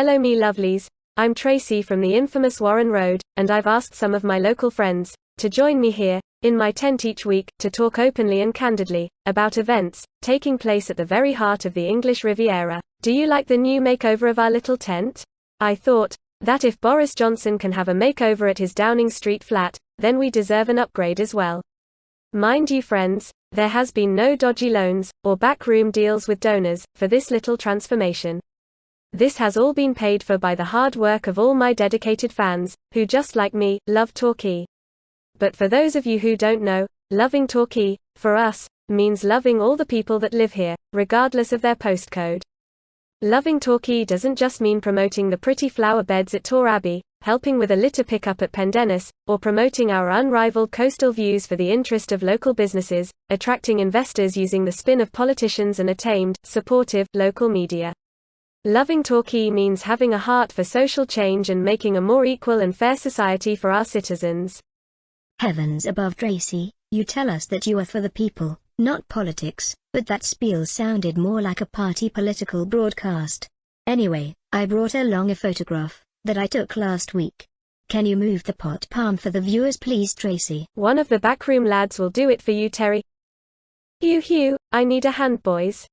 Hello me lovelies, I'm Tracy from the infamous Warren Road, and I've asked some of my local friends to join me here, in my tent each week, to talk openly and candidly about events taking place at the very heart of the English Riviera. Do you like the new makeover of our little tent? I thought that if Boris Johnson can have a makeover at his Downing Street flat, then we deserve an upgrade as well. Mind you friends, there has been no dodgy loans or backroom deals with donors for this little transformation. This has all been paid for by the hard work of all my dedicated fans, who just like me, love Torquay. But for those of you who don't know, loving Torquay, for us, means loving all the people that live here, regardless of their postcode. Loving Torquay doesn't just mean promoting the pretty flower beds at Tor Abbey, helping with a litter pickup at Pendennis, or promoting our unrivaled coastal views for the interest of local businesses, attracting investors using the spin of politicians and a tamed, supportive, local media. Loving Torquay means having a heart for social change and making a more equal and fair society for our citizens. Heavens above, Tracy, you tell us that you are for the people, not politics, but that spiel sounded more like a party political broadcast. Anyway, I brought along a photograph that I took last week. Can you move the pot palm for the viewers please, Tracy? One of the backroom lads will do it for you, Terry. Hugh, I need a hand, boys.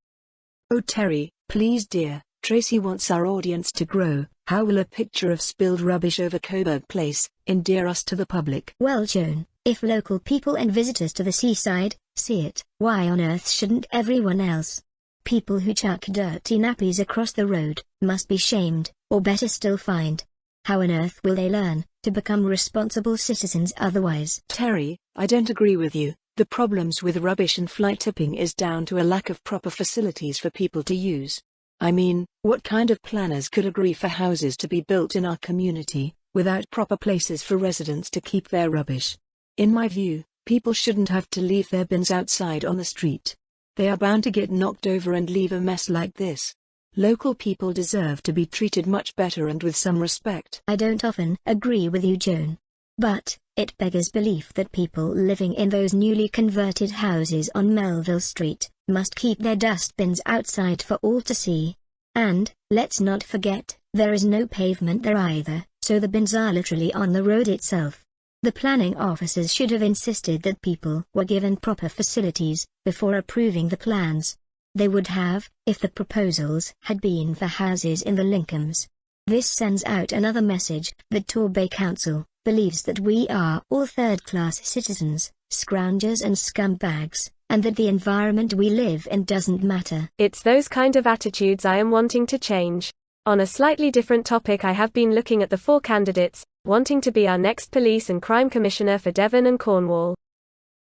Oh Terry, please dear. Tracy wants our audience to grow. How will a picture of spilled rubbish over Coburg Place endear us to the public? Well Joan, if local people and visitors to the seaside see it, why on earth shouldn't everyone else? People who chuck dirty nappies across the road must be shamed, or better still fined. How on earth will they learn to become responsible citizens otherwise? Terry, I don't agree with you. The problems with rubbish and fly tipping is down to a lack of proper facilities for people to use. I mean, what kind of planners could agree for houses to be built in our community, without proper places for residents to keep their rubbish? In my view, people shouldn't have to leave their bins outside on the street. They are bound to get knocked over and leave a mess like this. Local people deserve to be treated much better and with some respect. I don't often agree with you, Joan. But it beggars belief that people living in those newly converted houses on Melville Street must keep their dustbins outside for all to see. And, let's not forget, there is no pavement there either, so the bins are literally on the road itself. The planning officers should have insisted that people were given proper facilities before approving the plans. They would have, if the proposals had been for houses in the Lincolns. This sends out another message that Torquay Council believes that we are all third-class citizens, scroungers and scumbags, and that the environment we live in doesn't matter. It's those kind of attitudes I am wanting to change. On a slightly different topic, I have been looking at the 4 candidates wanting to be our next police and crime commissioner for Devon and Cornwall.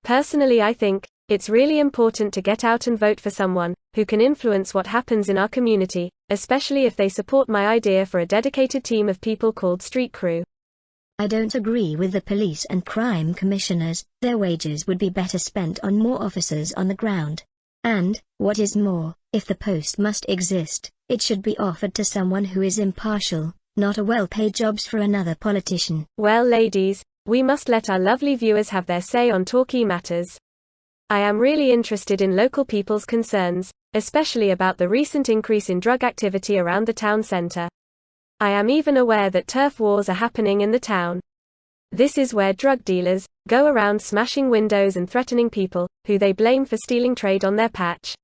Personally, I think it's really important to get out and vote for someone who can influence what happens in our community, especially if they support my idea for a dedicated team of people called Street Crew. I don't agree with the police and crime commissioners. Their wages would be better spent on more officers on the ground. And, what is more, if the post must exist, it should be offered to someone who is impartial, not a well-paid jobs for another politician. Well ladies, we must let our lovely viewers have their say on Torquay matters. I am really interested in local people's concerns, especially about the recent increase in drug activity around the town centre. I am even aware that turf wars are happening in the town. This is where drug dealers go around smashing windows and threatening people who they blame for stealing trade on their patch.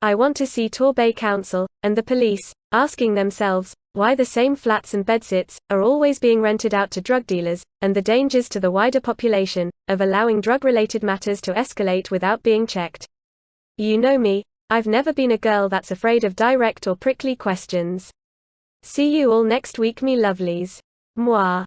I want to see Torquay Council and the police asking themselves why the same flats and bedsits are always being rented out to drug dealers, and the dangers to the wider population of allowing drug-related matters to escalate without being checked. You know me, I've never been a girl that's afraid of direct or prickly questions. See you all next week me lovelies. Mwah.